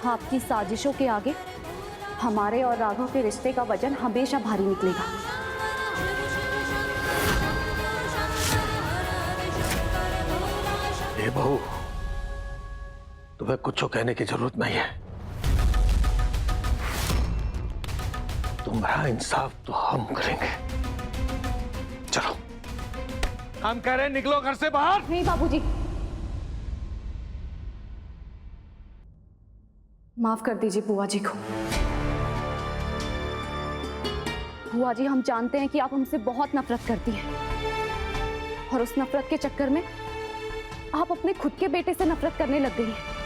आपकी साजिशों के आगे हमारे और राघव के रिश्ते का वजन हमेशा भारी निकलेगा। ए बहू, तुम्हें कुछ कहने की जरूरत नहीं है। तुम्हारा इंसाफ तो हम करेंगे। चलो, हम कह रहे हैं निकलो घर से बाहर। नहीं बाबूजी, माफ कर दीजिए बुआ जी को। बुआ जी, हम जानते हैं कि आप हमसे बहुत नफरत करती हैं और उस नफरत के चक्कर में आप अपने खुद के बेटे से नफरत करने लग गई हैं।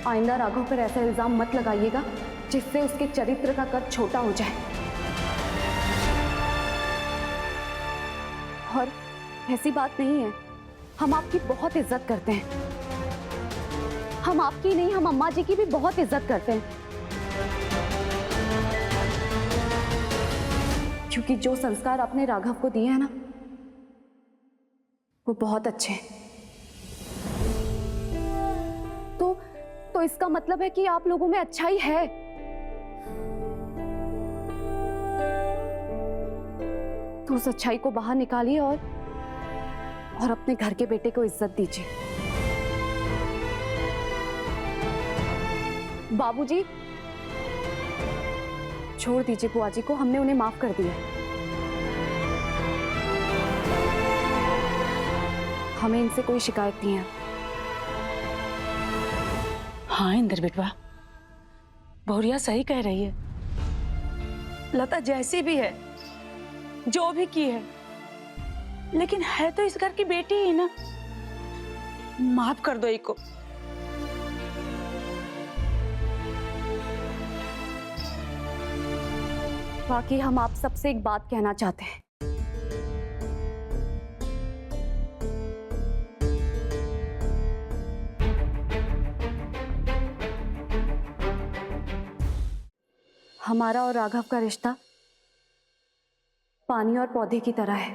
आइंदा राघव पर ऐसा इल्जाम मत लगाइएगा जिससे उसके चरित्र का कद छोटा हो जाए। और ऐसी बात नहीं है, हम आपकी बहुत इज्जत करते हैं। हम आपकी नहीं, हम अम्मा जी की भी बहुत इज्जत करते हैं, क्योंकि जो संस्कार आपने राघव को दिए हैं ना, वो बहुत अच्छे हैं। तो इसका मतलब है कि आप लोगों में अच्छाई है। तो उस अच्छाई को बाहर निकालिए और अपने घर के बेटे को इज्जत दीजिए। बाबूजी, छोड़ दीजिए बुआ जी को, हमने उन्हें माफ कर दिया। हमें इनसे कोई शिकायत नहीं है। हाँ इंदर बेटवा, बहुरिया सही कह रही है। लता जैसी भी है, जो भी की है, लेकिन है तो इस घर की बेटी ही ना। माफ कर दो एक को। बाकी हम आप सबसे एक बात कहना चाहते हैं। हमारा और राघव का रिश्ता पानी और पौधे की तरह है,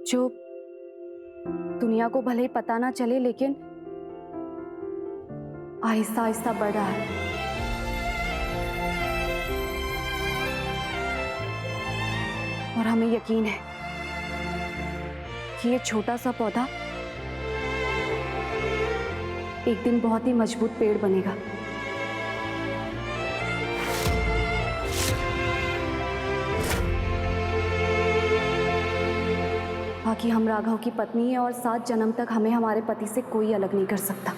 जो दुनिया को भले ही पता ना चले, लेकिन आहिस्ता आहिस्ता बढ़ रहा है। और हमें यकीन है कि ये छोटा सा पौधा एक दिन बहुत ही मजबूत पेड़ बनेगा। बाकी हम राघव की पत्नी हैं और 7 जन्म तक हमें हमारे पति से कोई अलग नहीं कर सकता।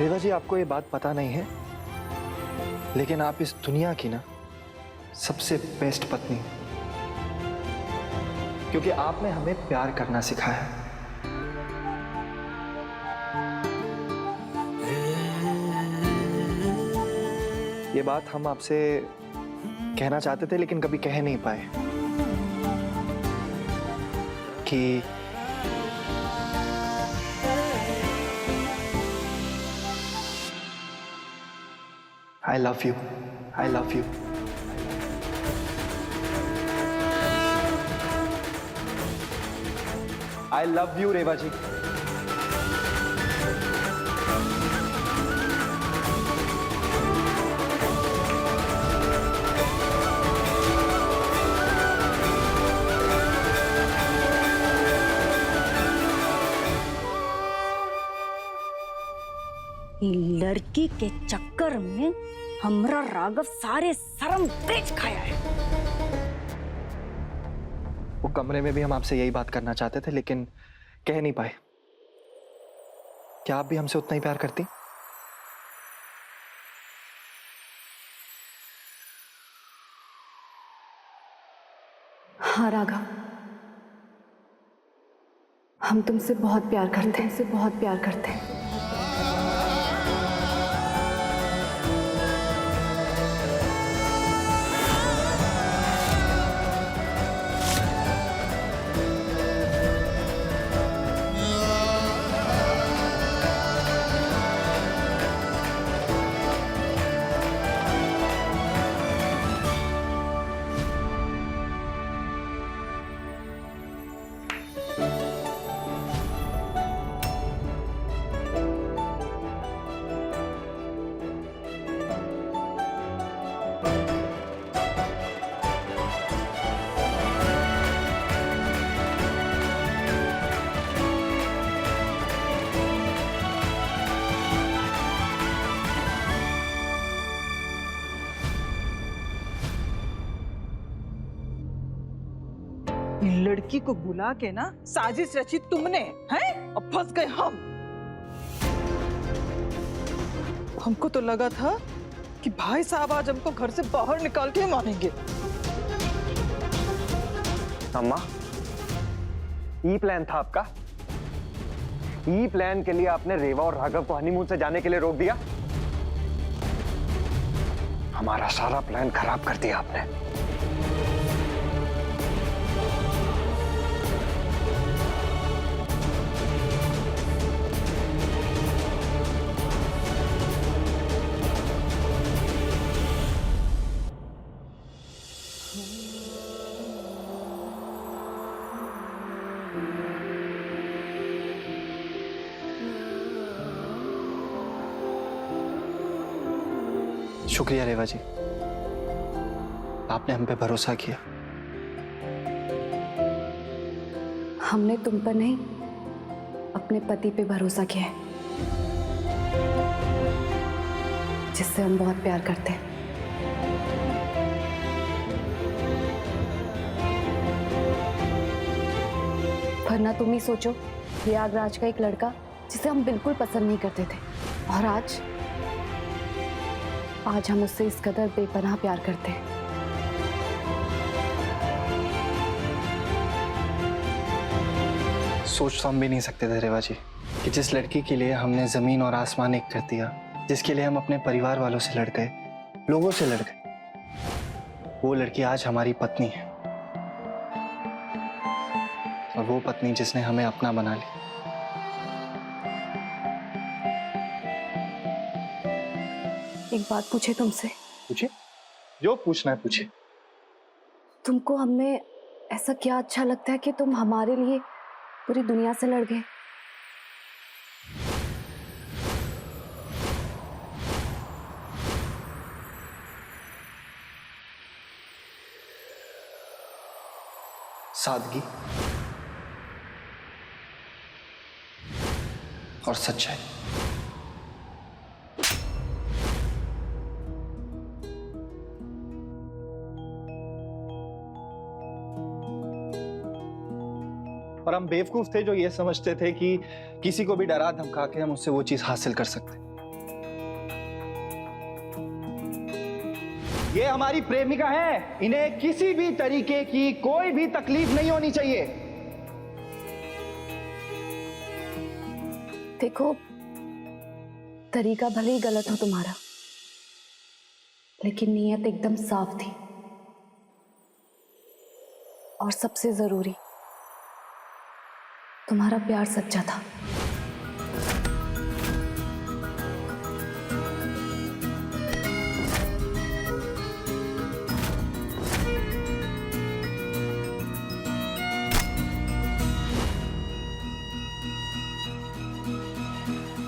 रेवा जी, आपको ये बात पता नहीं है, लेकिन आप इस दुनिया की ना सबसे बेस्ट पत्नी, क्योंकि आपने हमें प्यार करना सिखाया। ये बात हम आपसे कहना चाहते थे लेकिन कभी कह नहीं पाए कि I love you. I love you. I love you, रेवा जी। लड़की के चक्कर में हमरा राघव सारे शर्म तेज खाया है। वो कमरे में भी हम आपसे यही बात करना चाहते थे लेकिन कह नहीं पाए। क्या आप भी हमसे उतना ही प्यार करती? हाँ राघव, हम तुमसे बहुत प्यार करते हैं, तुमसे बहुत प्यार करते हैं। लड़की को बुला के ना साजिश रची तुमने, हैं? अब फंस गए हम। हमको तो लगा था कि भाई साहब आज हमको घर से बाहर निकाल के मारेंगे। अम्मा, ई प्लान था आपका? ई प्लान के लिए आपने रेवा और राघव को हनीमून से जाने के लिए रोक दिया? हमारा सारा प्लान खराब कर दिया आपने। शुक्रिया रेवा जी, आपने हम पे भरोसा किया। हमने तुम पर नहीं, अपने पति पे भरोसा किया है, जिससे हम बहुत प्यार करते हैं। वरना तुम ही सोचो, प्रयागराज का एक लड़का जिसे हम बिल्कुल पसंद नहीं करते थे, और आज हम उससे इस कदर बेपनाह प्यार करते हैं। सोच तो हम भी नहीं सकते थे रेवा जी कि जिस लड़की के लिए हमने जमीन और आसमान एक कर दिया, जिसके लिए हम अपने परिवार वालों से लड़ गए, लोगों से लड़ गए, वो लड़की आज हमारी पत्नी है। और वो पत्नी जिसने हमें अपना बना लिया। एक बात पूछे तुमसे? पूछे, जो पूछना है पूछे। तुमको हमने ऐसा क्या अच्छा लगता है कि तुम हमारे लिए पूरी दुनिया से लड़ गए? सादगी और सच्चाई। और हम बेवकूफ थे जो ये समझते थे कि किसी को भी डरा धमका के हम उससे वो चीज हासिल कर सकते। ये हमारी प्रेमिका है, इन्हें किसी भी तरीके की कोई भी तकलीफ नहीं होनी चाहिए। देखो, तरीका भले ही गलत हो तुम्हारा, लेकिन नीयत एकदम साफ थी। और सबसे जरूरी, तुम्हारा प्यार सच्चा था।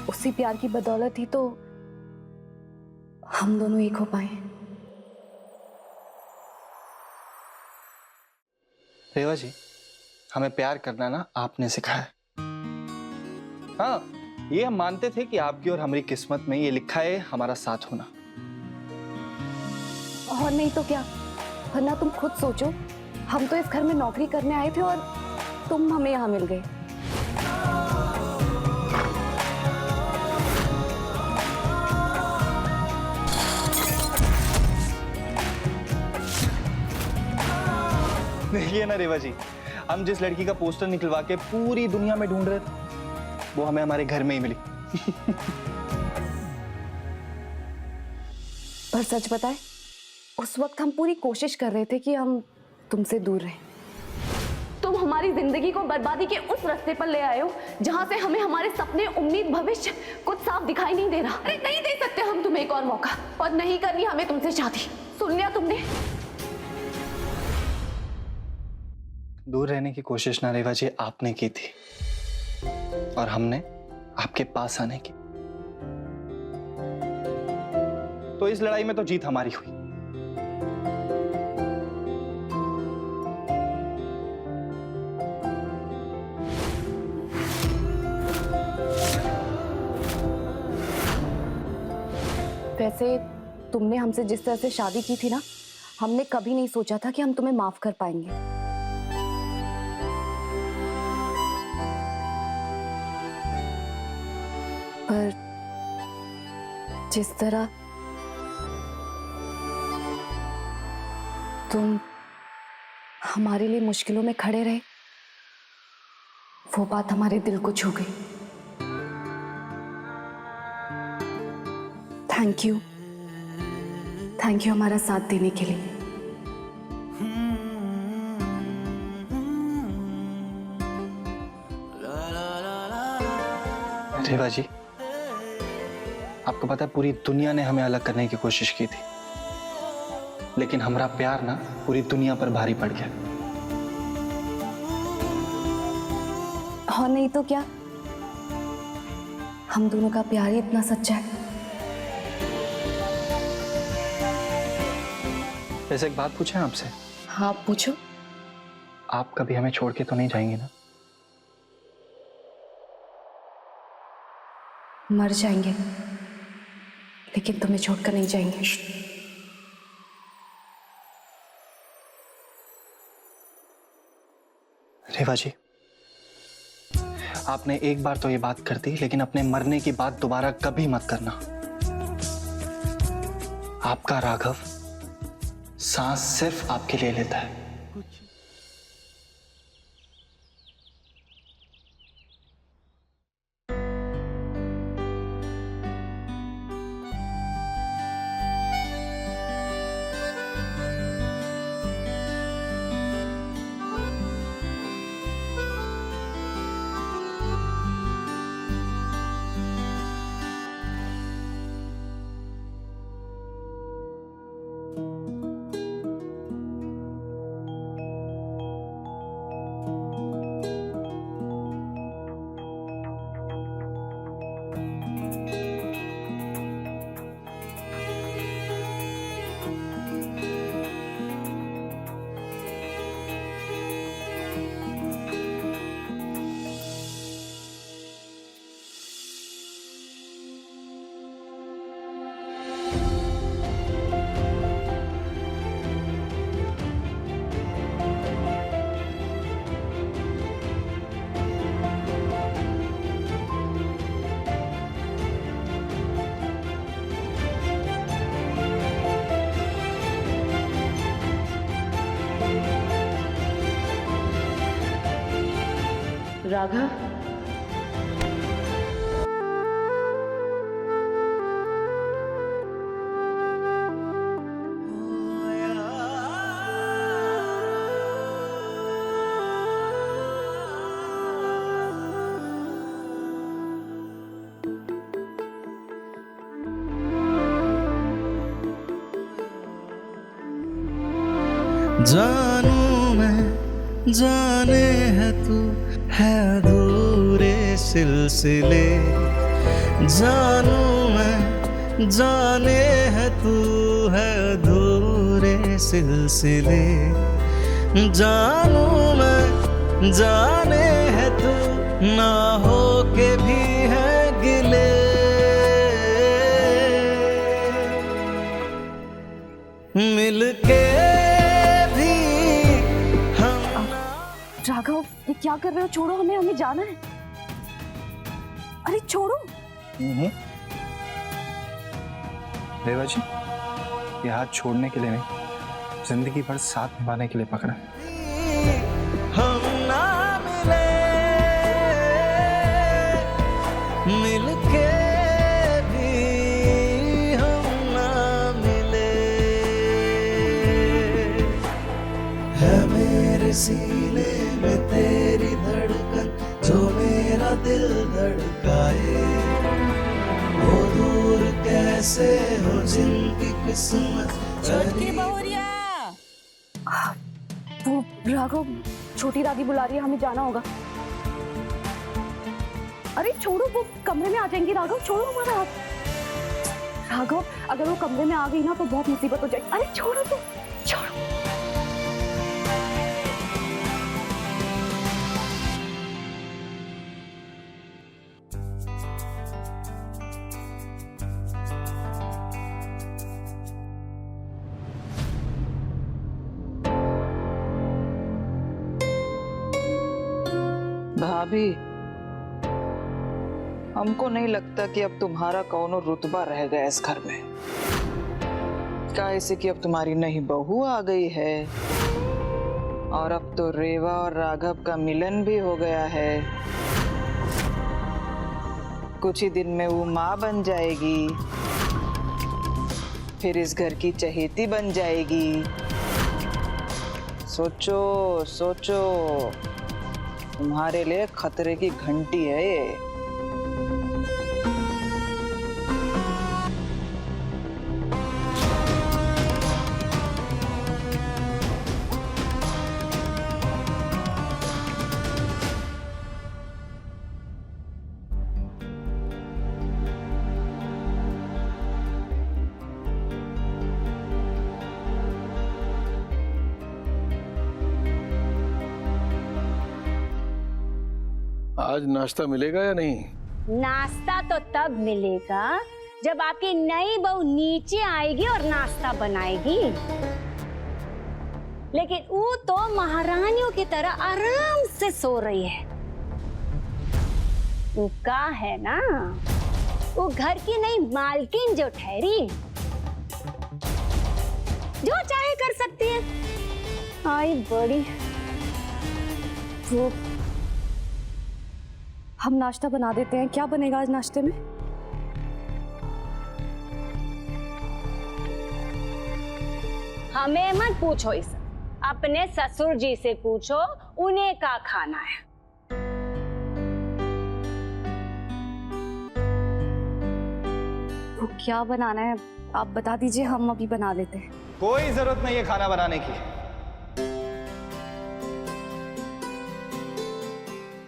उसी प्यार की बदौलत ही तो हम दोनों एक हो पाए। रेवा जी, हमें प्यार करना ना आपने सिखाया है। हाँ, ये हम मानते थे कि आपकी और हमारी किस्मत में ये लिखा है हमारा साथ होना। और नहीं तो क्या, वरना तुम खुद सोचो, हम तो इस घर में नौकरी करने आए थे और तुम हमें यहाँ मिल गए। देखिए ना रेवा जी, हम जिस लड़की का पोस्टर निकलवा के पूरी दुनिया में ढूंढ रहे थे, वो हमें हमारे घर में ही मिली। पर सच बताए, उस वक्त हम पूरी कोशिश कर रहे थे कि हम तुमसे दूर रहें। तुम हमारी जिंदगी को बर्बादी के उस रास्ते पर ले आए हो जहां से हमें हमारे सपने, उम्मीद, भविष्य कुछ साफ दिखाई नहीं दे रहा। अरे नहीं दे सकते हम तुम्हें एक और मौका, और नहीं करनी हमें तुमसे शादी। सुन लिया तुमने? दूर रहने की कोशिश ना रेवा जी आपने की थी, और हमने आपके पास आने की। तो इस लड़ाई में तो जीत हमारी हुई। वैसे तुमने हमसे जिस तरह से शादी की थी ना, हमने कभी नहीं सोचा था कि हम तुम्हें माफ कर पाएंगे। पर जिस तरह तुम हमारे लिए मुश्किलों में खड़े रहे, वो बात हमारे दिल को छू गई। थैंक यू हमारा साथ देने के लिए। रेवा जी, आपको पता है पूरी दुनिया ने हमें अलग करने की कोशिश की थी, लेकिन हमारा प्यार ना पूरी दुनिया पर भारी पड़ गया। और नहीं तो क्या, हम दोनों का प्यार ही इतना सच्चा है। वैसे एक बात पूछें आपसे? हाँ पूछो। आप कभी हमें छोड़ के तो नहीं जाएंगे ना? मर जाएंगे लेकिन तुम्हें छोड़कर नहीं जाएंगे। रेवा जी, आपने एक बार तो ये बात कर दी, लेकिन अपने मरने की बात दोबारा कभी मत करना। आपका राघव सांस सिर्फ आपके लिए लेता है। राघव, जानू मैं जाने है तू है अधूरे सिलसिले, जानू मैं जाने है तू है अधूरे सिलसिले, जानू मैं जाने है तू ना हो के भी है गिले, मिलके राघव, ये क्या कर रहे हो? छोड़ो हमें, हमें जाना है। अरे छोड़ो। रेवा जी, ये हाथ छोड़ने के लिए नहीं, जिंदगी भर साथ निभाने के लिए पकड़ा है। हम ना मिले मिलके भी हम ना मिले, है मेरे सीने में तेरी धड़कन जो मेरा दिल धड़काए, वो दूर कैसे हो जिनकी किस्मत छोटकी बहुरिया। वो राघव, छोटी दादी बुला रही है, हमें जाना होगा। अरे छोड़ो, वो कमरे में आ जाएंगी। राघव छोड़ो हमारा हाथ। राघव, अगर वो कमरे में आ गई ना तो बहुत मुसीबत हो जाएगी। अरे छोड़ो तो, छोड़ो। भाभी, हमको नहीं लगता कि अब तुम्हारा कौनो रुतबा रह गया इस घर में। कैसे कि अब तुम्हारी नई बहू आ गई है और अब तो रेवा और राघव का मिलन भी हो गया है। कुछ ही दिन में वो माँ बन जाएगी, फिर इस घर की चहेती बन जाएगी। सोचो सोचो, तुम्हारे लिए खतरे की घंटी है ये। आज नाश्ता मिलेगा या नहीं? नाश्ता तो तब मिलेगा जब आपकी नई बहू नीचे आएगी और नाश्ता बनाएगी। लेकिन वो तो महारानियों की तरह आराम से सो रही है। वो का है ना, वो घर की नई मालकिन जो ठहरी, जो चाहे कर सकती है। आई बड़ी वो हम नाश्ता बना देते हैं। क्या बनेगा आज नाश्ते में? हमें मत पूछो इस, अपने ससुर जी से पूछो, उन्हें का खाना है। वो क्या बनाना है आप बता दीजिए, हम अभी बना देते हैं। कोई जरूरत नहीं है खाना बनाने की।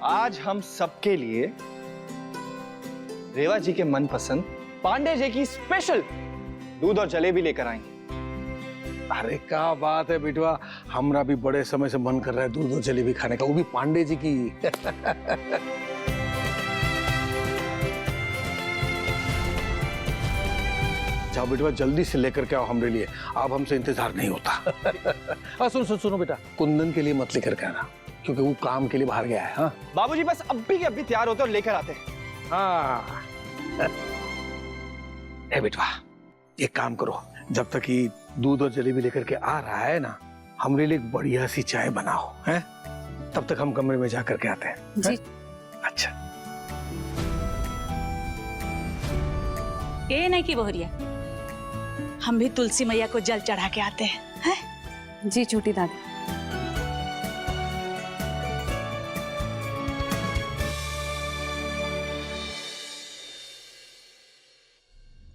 आज हम सबके लिए रेवा जी के मनपसंद पांडे जी की स्पेशल दूध और जलेबी लेकर आएंगे। अरे क्या बात है बिटवा, हमरा भी बड़े समय से मन कर रहा है दूध और जलेबी खाने का, वो भी पांडे जी की। जाओ बिटवा जल्दी से लेकर के आओ हमरे लिए, अब हमसे इंतजार नहीं होता। सुनो बेटा, कुंदन के लिए मत लेकर के आना क्योंकि वो काम के लिए बाहर गया है। हाँ बाबूजी बस अभी के अभी तैयार होते और लेकर आते हैं। हाँ ए बेटवा, एक काम करो, जब तक ये दूध और जलेबी लेकर के आ रहा है ना, हमरे लिए एक बढ़िया सी चाय बनाओ, हैं? तब तक हम कमरे में जा करके आते हैं। जी। अच्छा। ये नहीं कि बहुरिया, हम भी तुलसी मैया को जल चढ़ा के आते हैं। जी छोटी दादी।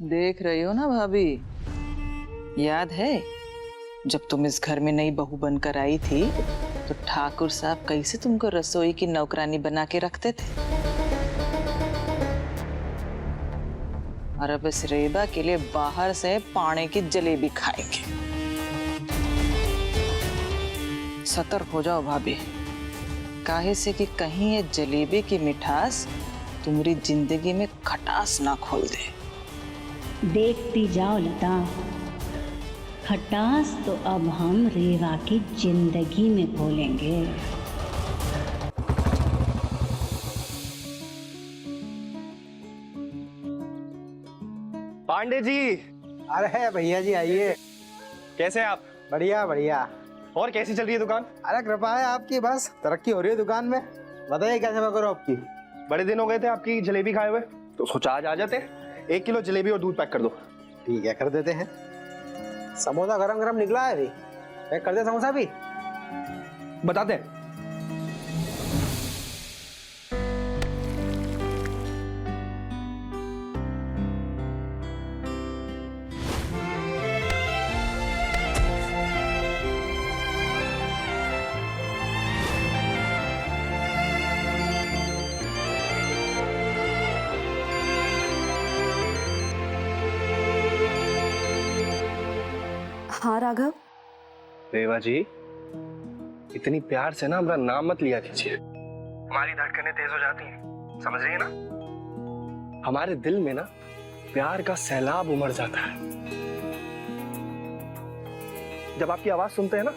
देख रही हो ना भाभी, याद है जब तुम इस घर में नई बहू बनकर आई थी तो ठाकुर साहब कैसे तुमको रसोई की नौकरानी बना के रखते थे। और अब इस रेबा के लिए बाहर से पानी की जलेबी खाएंगे। सतर्क हो जाओ भाभी, काहे से कि कहीं ये जलेबी की मिठास तुम्हारी जिंदगी में खटास ना खोल दे। देखती जाओ लता, खटास तो अब हम रेवा की जिंदगी में घोलेंगे। पांडे जी। अरे भैया जी आइए। कैसे हैं आप? बढ़िया बढ़िया। और कैसी चल रही है दुकान? अरे कृपा है आपकी, बस तरक्की हो रही है दुकान में। बताइए क्या सेवा करो आपकी। बड़े दिन हो गए थे आपकी जलेबी खाए हुए, तो सोचा आज आ जाते। 1 किलो जलेबी और दूध पैक कर दो। ठीक है कर देते हैं। समोसा गरम गरम निकला है अभी, पैक कर दे समोसा भी। बताते हैं। हाँ राघव। रेवा जी, इतनी प्यार से ना हमारा नाम मत लिया कीजिए, हमारी धड़कनें तेज हो जाती हैं, समझ रही है ना? हमारे दिल में ना प्यार का सैलाब उमड़ जाता है। जब आपकी आवाज सुनते हैं ना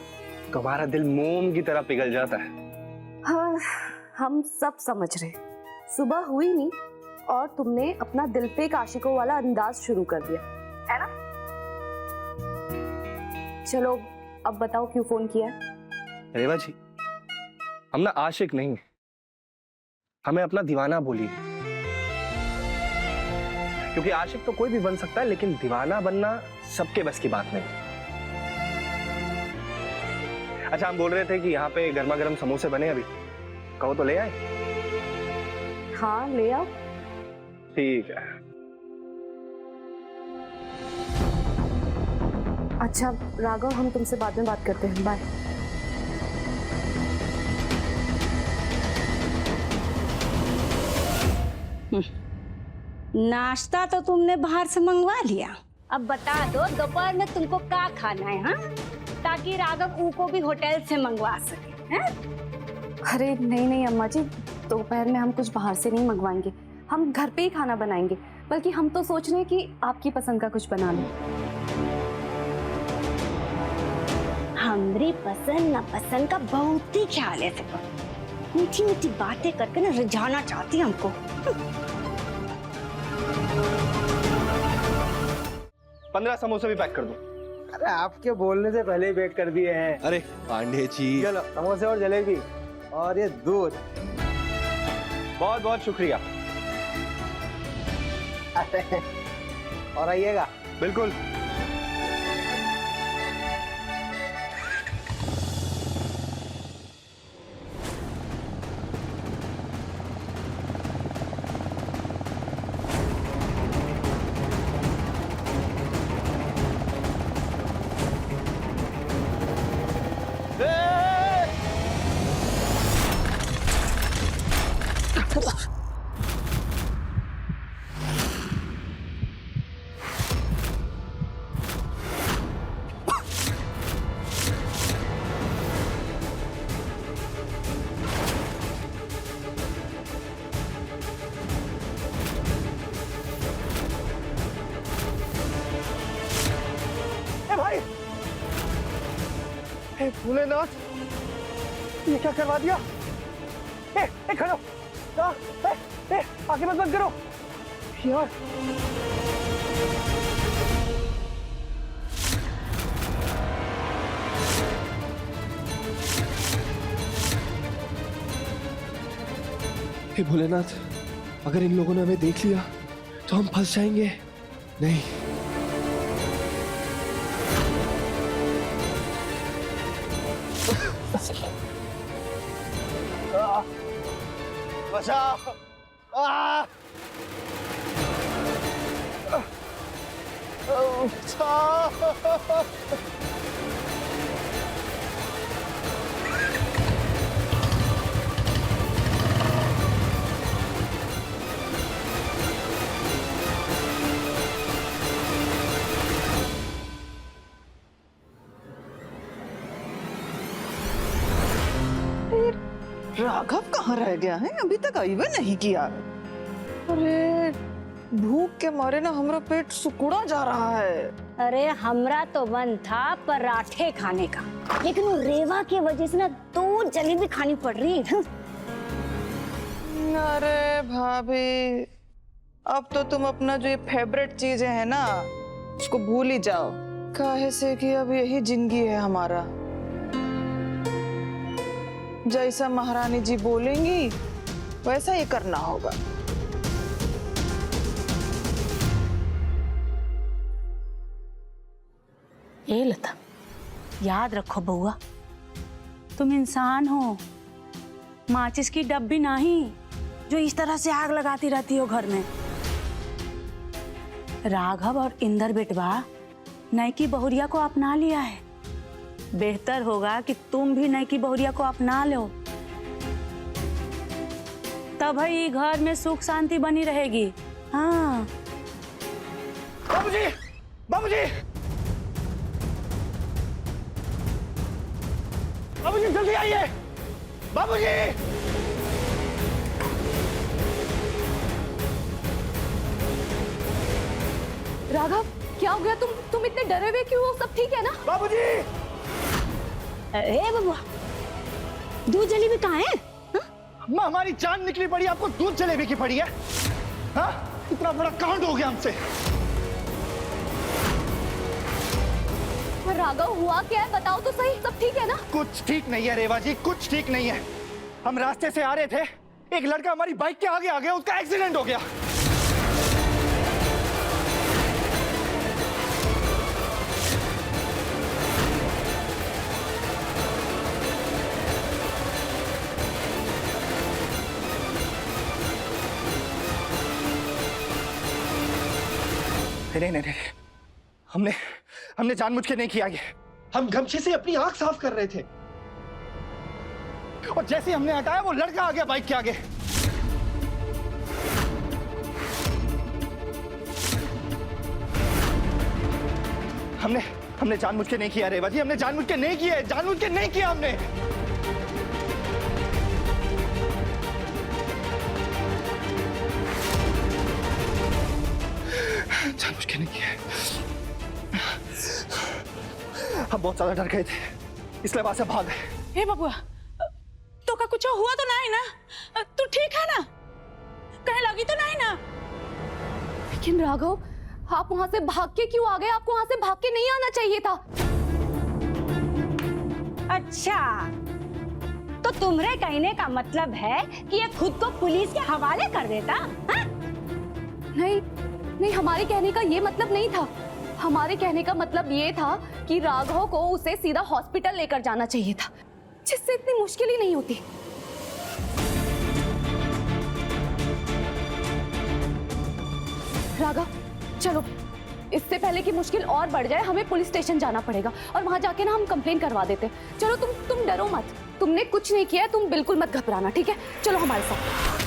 तो हमारा दिल मोम की तरह पिघल जाता है। हाँ हम सब समझ रहे, सुबह हुई नहीं और तुमने अपना दिल पे आशिकों वाला अंदाज शुरू कर दिया है ना। चलो अब बताओ क्यों फोन किया है? रेवा जी, हम ना आशिक नहीं, हमें अपना दीवाना बोलिए, क्योंकि आशिक तो कोई भी बन सकता है, लेकिन दीवाना बनना सबके बस की बात नहीं। अच्छा, हम बोल रहे थे कि यहाँ पे गर्मा गर्म समोसे बने अभी, कहो तो ले आए। हाँ ले आओ। ठीक है। अच्छा राघव, हम तुमसे बाद में बात करते हैं, बाय। नाश्ता तो तुमने बाहर से मंगवा लिया, अब बता दो दोपहर में तुमको क्या खाना है, हाँ? ताकि राघव उनको भी होटल से मंगवा सके, हैं? अरे नहीं नहीं अम्मा जी, दोपहर में हम कुछ बाहर से नहीं मंगवाएंगे, हम घर पे ही खाना बनाएंगे। बल्कि हम तो सोच रहे हैं कि आपकी पसंद का कुछ बना लें। हमारी पसंद ना पसंद का बहुत ही ख्याल है सबको, मीठी मीठी बातें करके ना रिझाना चाहती है हमको। 15 समोसे भी पैक कर दो। अरे आपके बोलने से पहले ही पैक कर दिए हैं। अरे पांडे जी, चलो समोसे और जलेबी और ये दूध। बहुत बहुत शुक्रिया। और आइएगा। बिल्कुल। भाई, हे भोलेनाथ, ये क्या करवा दिया? खड़ो, आगे मत करो यार। हे भोलेनाथ, अगर इन लोगों ने हमें देख लिया तो हम फंस जाएंगे। नहीं, बचाओ। राघव कहाँ रह गया है? अभी तक आई भी नहीं किया। अरे भूख के मारे ना हमारा पेट सुकुड़ा जा रहा है। अरे हमरा तो मन था पराठे खाने का, लेकिन वो रेवा की वजह से ना 2 जलेबी खानी पड़ रही है। अरे भाभी, अब तो तुम अपना जो ये फेवरेट चीजें है ना उसको भूल ही जाओ, काहे से कि अब यही जिंदगी है हमारा। जैसा महारानी जी बोलेंगी वैसा ही करना होगा। ए लता, याद रखो बउआ, तुम इंसान हो, माचिस की डब्बी नहीं जो इस तरह से आग लगाती रहती हो घर में। राघव और इंदर बेटवा नैकी बहुरिया को अपना लिया है, बेहतर होगा कि तुम भी नैकी बहुरिया को अपना लो, तब ही घर में सुख शांति बनी रहेगी। हाँ बाबूजी, बाबूजी, बाबूजी जल्दी आइए, बाबूजी। राघव क्या हो गया? तुम इतने डरे हुए क्यों हो? सब ठीक है ना? बाबूजी, अरे बबुआ, दूध जलेबी कहाँ है? हमारी जान निकली पड़ी, आपको दूध जलेबी की पड़ी है। हाँ? इतना बड़ा कांड हो गया हमसे। पर राघव हुआ क्या है, बताओ तो सही, सब ठीक है ना? कुछ ठीक नहीं है रेवा जी, कुछ ठीक नहीं है। हम रास्ते से आ रहे थे, एक लड़का हमारी बाइक के आगे आ गया, उसका एक्सीडेंट हो गया। नहीं नहीं नहीं, हमने जानबूझ के नहीं किया ये। हम गमछे से अपनी आंख साफ कर रहे थे और जैसे हमने हटाया वो लड़का आ गया बाइक के आगे। हमने जानबूझ के नहीं किया रेवा जी, हमने जानबूझ के नहीं किया, जानबूझ के नहीं किया हमने। जानबूझ के नहीं किया। हम बहुत ज्यादा डर गए थे, इसलिए वहां से भाग गए। हे बबुआ, तो का कुछ हुआ तो नहीं ना? तू ठीक है ना? कहीं लगी तो नहीं ना? लेकिन राघव, आप वहां से भाग के क्यों आ गए? आपको वहां से भाग के नहीं आना चाहिए था। अच्छा, तो तुम्हारे कहने का मतलब है कि ये खुद को पुलिस के हवाले कर देता? हाँ? नहीं नहीं, हमारे कहने का ये मतलब नहीं था। हमारे कहने का मतलब ये था कि राघव को उसे सीधा हॉस्पिटल लेकर जाना चाहिए था, जिससे इतनी मुश्किल ही नहीं होती। राघव चलो, इससे पहले कि मुश्किल और बढ़ जाए हमें पुलिस स्टेशन जाना पड़ेगा और वहां जाके ना हम कंप्लेन करवा देते। चलो, तुम डरो मत, तुमने कुछ नहीं किया, तुम बिल्कुल मत घबराना, ठीक है? चलो हमारे साथ।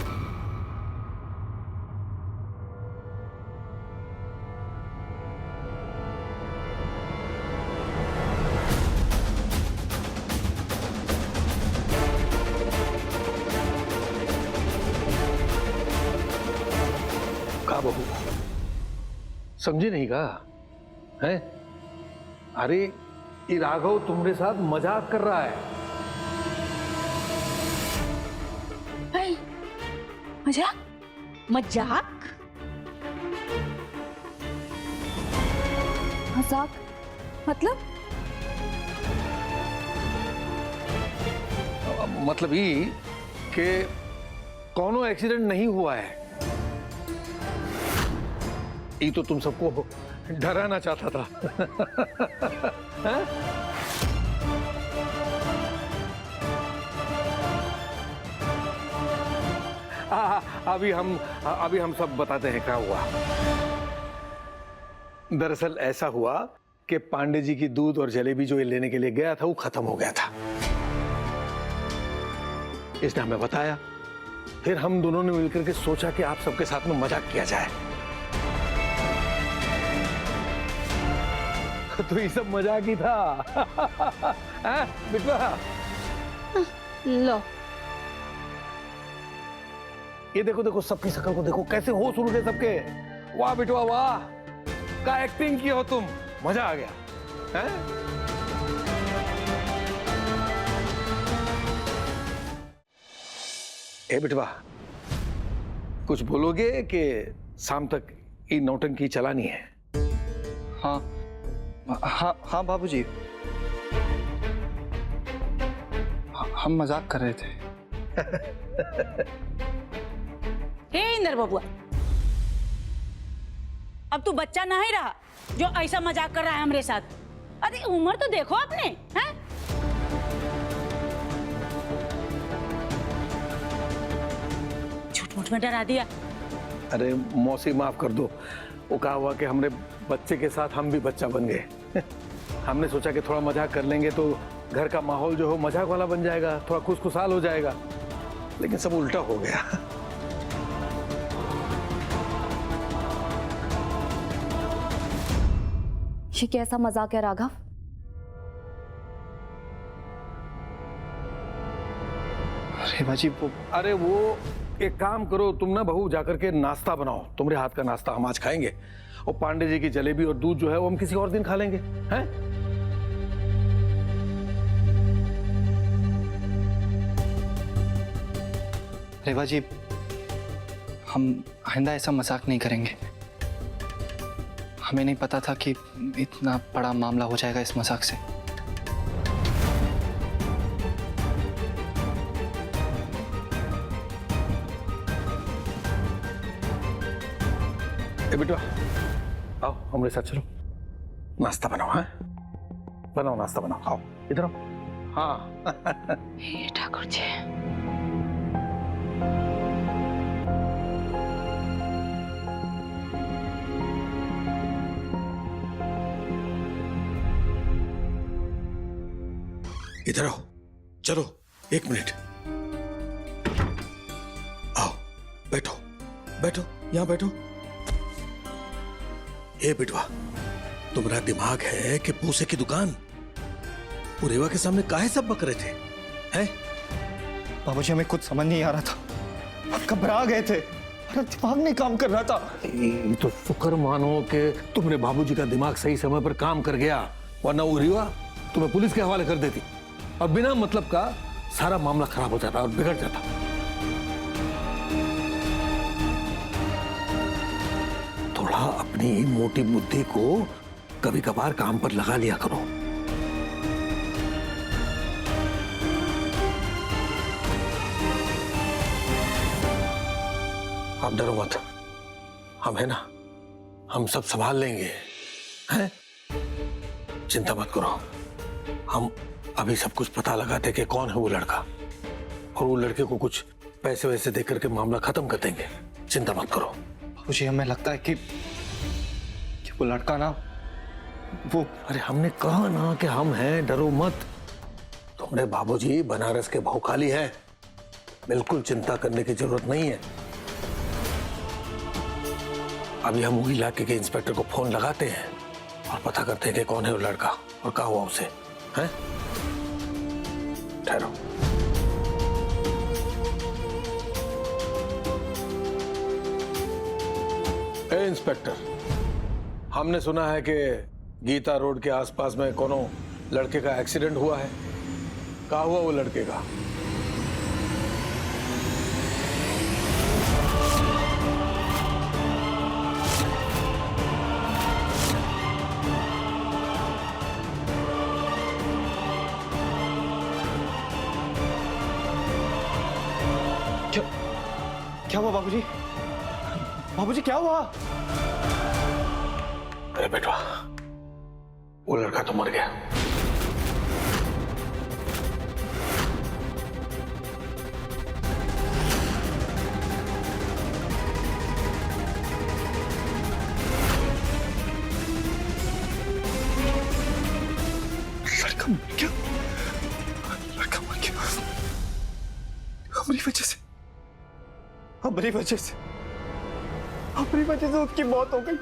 का बहू समझी नहीं का है? अरे ये राघव तुम्हारे साथ मजाक कर रहा है। मजाक? मजाक? मजाक मतलब ये कि कौनो एक्सीडेंट नहीं हुआ है। ये तो तुम सबको डराना चाहता था। हैं? अभी हम सब बताते हैं क्या हुआ। दरअसल ऐसा हुआ कि पांडे जी की दूध और जलेबी जो ये लेने के लिए गया था वो खत्म हो गया था। इसने हमें बताया, फिर हम दोनों ने मिलकर के सोचा कि आप सबके साथ में मजाक किया जाए। तो ये सब मजाक ही था। बिटवा लो, ये देखो देखो, सबकी शक्ल को देखो, कैसे होश उड़ गए सबके। वाह बिटवा वाह, का एक्टिंग की हो तुम, मजा आ गया। हैं? ए बिटवा, कुछ बोलोगे कि शाम तक ये नौटंकी चलानी है? हाँ हाँ हाँ बाबूजी, हम मजाक कर रहे थे। हे इंदर बबुआ, अब तू बच्चा नहीं रहा जो ऐसा मजाक कर रहा है हमरे साथ। अरे उम्र तो देखो आपने, हैं? झूठ मूठ में डरा दिया। अरे मौसी माफ कर दो, वो कहा हुआ कि हमने बच्चे के साथ हम भी बच्चा बन गए। हमने सोचा कि थोड़ा मजाक कर लेंगे तो घर का माहौल जो हो मजाक वाला बन जाएगा, थोड़ा खुशखुशाल हो जाएगा, लेकिन सब उल्टा हो गया। ये कैसा मजाक है राघव? रेवा जी अरे वो एक काम करो, तुम ना बहू जाकर के नाश्ता बनाओ, तुम्हारे हाथ का नाश्ता हम आज खाएंगे, और पांडे जी की जलेबी और दूध जो है वो हम किसी और दिन खा लेंगे, हैं? रेवा जी, हम आइंदा ऐसा मजाक नहीं करेंगे। हमें नहीं पता था कि इतना बड़ा मामला हो जाएगा इस मजाक से। ए बेटा, आओ हमारे साथ चलो, नाश्ता बनाओ। हाँ, बनाओ नाश्ता बनाओ, आओ इधर आओ। हाँ हे ठाकुर जी, इधर आओ, चलो 1 मिनट आओ, बैठो बैठो, यहाँ बैठो। ए बिटवा, तुम्हारा दिमाग है कि पूसे की दुकान? रेवा के सामने काहे सब बक रहे थे? हैं? बाबूजी हमें कुछ समझ नहीं आ रहा था, हम घबरा गए थे, हमारा दिमाग नहीं काम कर रहा था। ये तो शुक्र मानो कि तुमने बाबूजी का दिमाग सही समय पर काम कर गया, वरना वो रेवा तुम्हें पुलिस के हवाले कर देती और बिना मतलब का सारा मामला खराब हो जाता और बिगड़ जाता। थोड़ा अपनी मोटी बुद्धि को कभी कभार काम पर लगा लिया करो। आप डरो मत, हम है ना, हम सब संभाल लेंगे, हैं? चिंता मत करो, हम अभी सब कुछ पता लगाते कि कौन है वो लड़का और वो लड़के को कुछ पैसे वैसे दे करके मामला खत्म कर देंगे। चिंता मत करो। बाबूजी हमें लगता है कि वो लड़का ना, वो अरे हमने कहा ना कि हम हैं, डरो मत। तुम्हारे बाबूजी बनारस के भौकाली है, बिल्कुल चिंता करने की जरूरत नहीं है। अभी हम वही इलाके के इंस्पेक्टर को फोन लगाते हैं और पता करते हैं कि कौन है वो लड़का और कहा हुआ उसे, हैं? ठहरो। ए इंस्पेक्टर, हमने सुना है कि गीता रोड के आसपास में कोनो लड़के का एक्सीडेंट हुआ है, कहा हुआ वो लड़के का? क्या हुआ बाबूजी? बाबूजी क्या हुआ? अरे बेटा, वो लड़का तो मर गया। लड़का मर गया? लड़का मर गया हमारी वजह से, हमारी वजह से, हमारी वजह से उसकी मौत हो गई।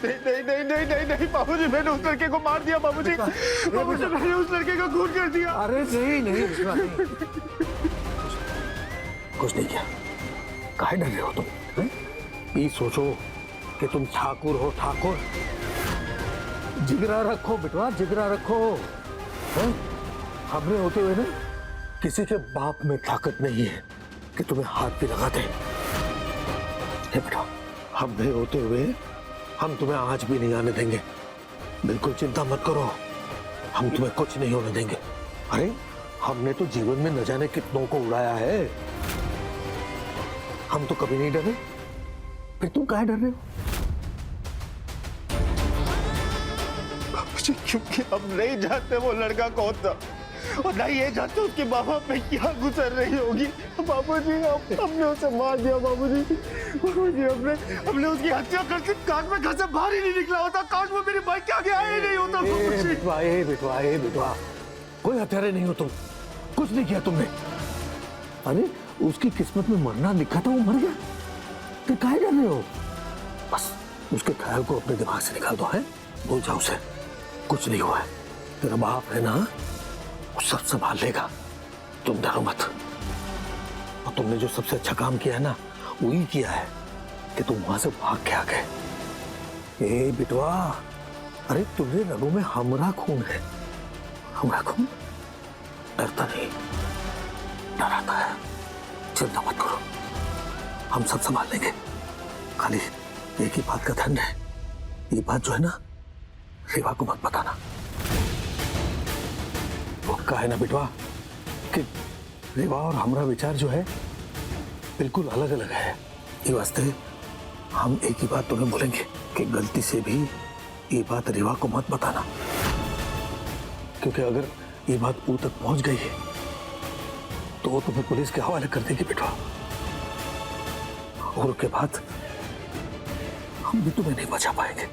नहीं नहीं नहीं नहीं नहीं बाबूजी, मैंने उस लड़के को मार दिया। बाबूजी बाबूजी, मैंने उस लड़के का खून कर दिया। अरे नहीं नहीं, कुछ नहीं किया। काहे डर रहे हो तुम? हैं? ये सोचो कि तुम ठाकुर हो, ठाकुर। जिगरा रखो बेटवा, जिगरा रखो। हैं? हमने होते हुए ना किसी के बाप में ताकत नहीं है कि तुम्हें हाथ भी लगा दे। हे बेटा, हमने होते हुए हम तुम्हें आज भी नहीं आने देंगे। बिल्कुल चिंता मत करो, हम तुम्हें कुछ नहीं होने देंगे। अरे हमने तो जीवन में न जाने कितनों को उड़ाया है, हम तो कभी नहीं डरे। फिर तुम काहे डर रहे हो? बाबूजी क्योंकि हम नहीं जानते वो लड़का कौन था और नहीं ये जानते उसके बाबा पे क्या गुजर रही होगी। बाबूजी हमने उसे मार दिया। बाबूजी हमने उसकी हत्या करके काट में घर से बाहर ही नहीं निकला होता। काश वो मेरे भाई के आगे आया ही नहीं होता। बेटवा, कोई हत्यारे नहीं हो तुम, कुछ नहीं किया तुमने। अरे उसकी किस्मत में मरना लिखा था, वो मर गया, तो काहे डर रहे हो? बस उसके ख्याल को अपने दिमाग से निकाल दो, है? भूल जाओ उसे, कुछ नहीं हुआ है। तेरा बाप है ना, वो सब संभाल लेगा, तुम डरो मत। और तुमने जो सबसे अच्छा काम किया है ना, वही किया है कि तुम वहां से भाग के आ गए। ए बिटवा, अरे तुम्हारे रगों में हमरा खून है, हमरा खून। डरता नहीं, डर आता है। चिंता मत करो, हम सब संभाल लेंगे। खाली एक ही बात का ध्यान रहे, ये बात जो है ना रेवा को मत बताना। वो कहा है ना बिटवा कि रेवा और हमारा विचार जो है बिल्कुल अलग अलग है। ये वास्ते हम एक ही बात तुम्हें बोलेंगे कि गलती से भी ये बात रेवा को मत बताना, क्योंकि अगर ये बात वो तक पहुंच गई है तो वो तुम्हें पुलिस के हवाले कर देगी बेटा, और उसके बाद हम भी तुम्हें नहीं बचा पाएंगे।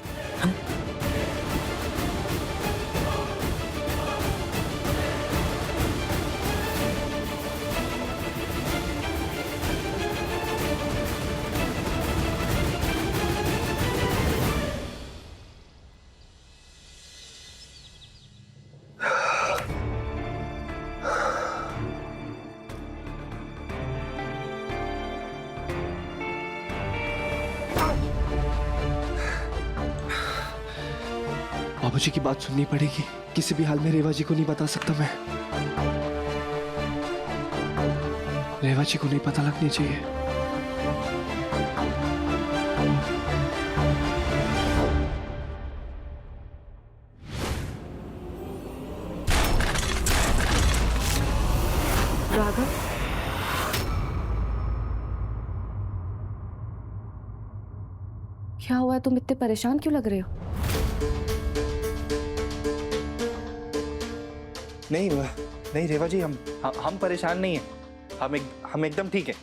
बाबूजी की बात सुननी पड़ेगी, किसी भी हाल में रेवा जी को नहीं बता सकता मैं। रेवा जी को नहीं पता लगनी चाहिए। राघव, क्या हुआ है? तुम इतने परेशान क्यों लग रहे हो? नहीं रेवा जी, हम परेशान नहीं हैं। हम एकदम ठीक हैं।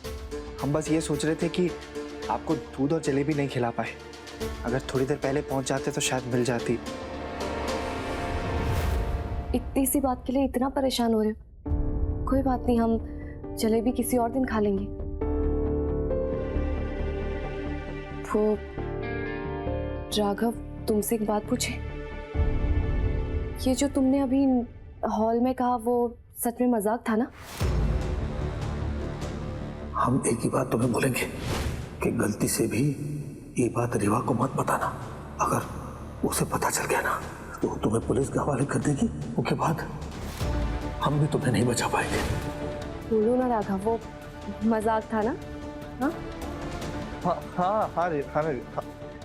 हम बस ये सोच रहे थे कि आपको दूध और जलेबी नहीं खिला पाए, अगर थोड़ी देर पहले पहुंच जाते तो शायद मिल जाती। इतनी सी बात के लिए इतना परेशान हो रहे हो? कोई बात नहीं, हम जलेबी किसी और दिन खा लेंगे। वो राघव, तुमसे एक बात पूछे? ये जो तुमने अभी हॉल में कहा वो सच में मजाक था ना? हम एक ही बात तुम्हें बोलेंगे कि गलती से भी ये बात रेवा को मत बताना। अगर उसे पता चल गया ना तो तुम्हें पुलिस के हवाले कर देगी, उसके बाद हम भी तुम्हें नहीं बचा पाएंगे। बोलो ना राघव, वो मजाक था ना?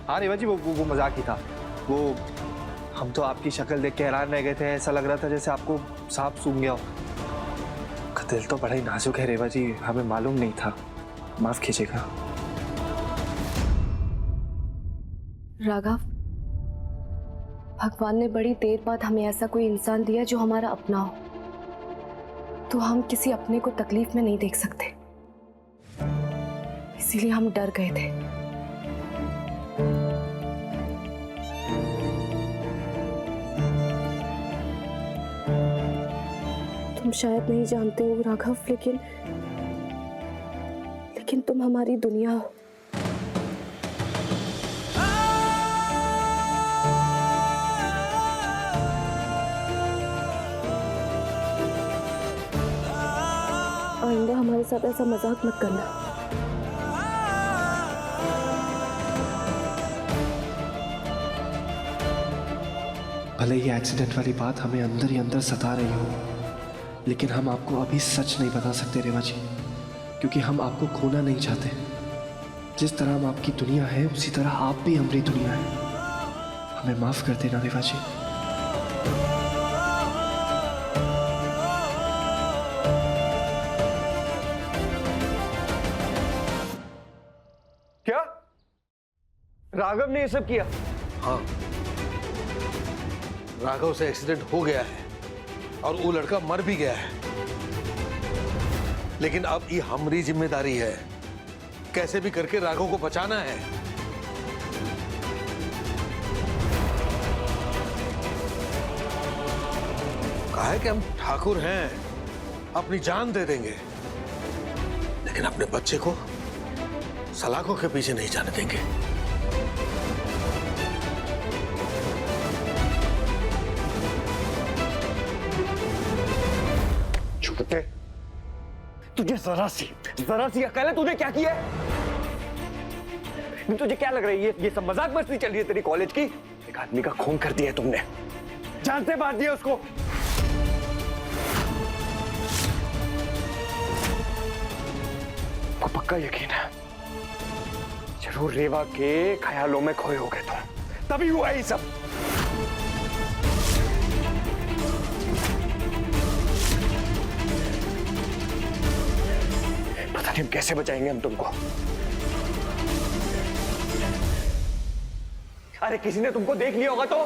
हाँ रेवा जी, वो मजाक ही था। वो हम तो आपकी शक्ल देख के हैरान रह गए थे, ऐसा लग रहा था जैसे आपको सांप सूंघ गया हो। दिल तो बड़ा ही नाजुक है रेवा जी, हमें मालूम नहीं था, माफ कीजिएगा। राघव, भगवान ने बड़ी देर बाद हमें ऐसा कोई इंसान दिया जो हमारा अपना हो, तो हम किसी अपने को तकलीफ में नहीं देख सकते, इसीलिए हम डर गए थे। तुम शायद नहीं जानते हो राघव, लेकिन तुम हमारी दुनिया हो। आइंदा हमारे साथ ऐसा मजाक मत करना। भले ही एक्सीडेंट वाली बात हमें अंदर ही अंदर सता रही हो, लेकिन हम आपको अभी सच नहीं बता सकते रेवा जी, क्योंकि हम आपको खोना नहीं चाहते। जिस तरह हम आपकी दुनिया है उसी तरह आप भी हमारी दुनिया है। हमें माफ कर देना रेवा जी। क्या राघव ने ये सब किया? हाँ, राघव से एक्सीडेंट हो गया है और वो लड़का मर भी गया है, लेकिन अब ये हमारी जिम्मेदारी है, कैसे भी करके राघव को बचाना है। कहा है कि हम ठाकुर हैं, अपनी जान दे देंगे, लेकिन अपने बच्चे को सलाखों के पीछे नहीं जाने देंगे। छुपते, तुझे जरा सी अकल है? तूने क्या किया है? तुझे क्या लग रही है ये सब मजाक मस्ती चल रही है तेरी कॉलेज की? एक आदमी का खून कर दिया है तुमने, जान से मार दिया उसको। को पक्का यकीन है जरूर रेवा के ख्यालों में खोए हो गए तुम, तभी हुआ ये सब। पता नहीं हम कैसे बचाएंगे हम तुमको। अरे किसी ने तुमको देख लिया होगा तो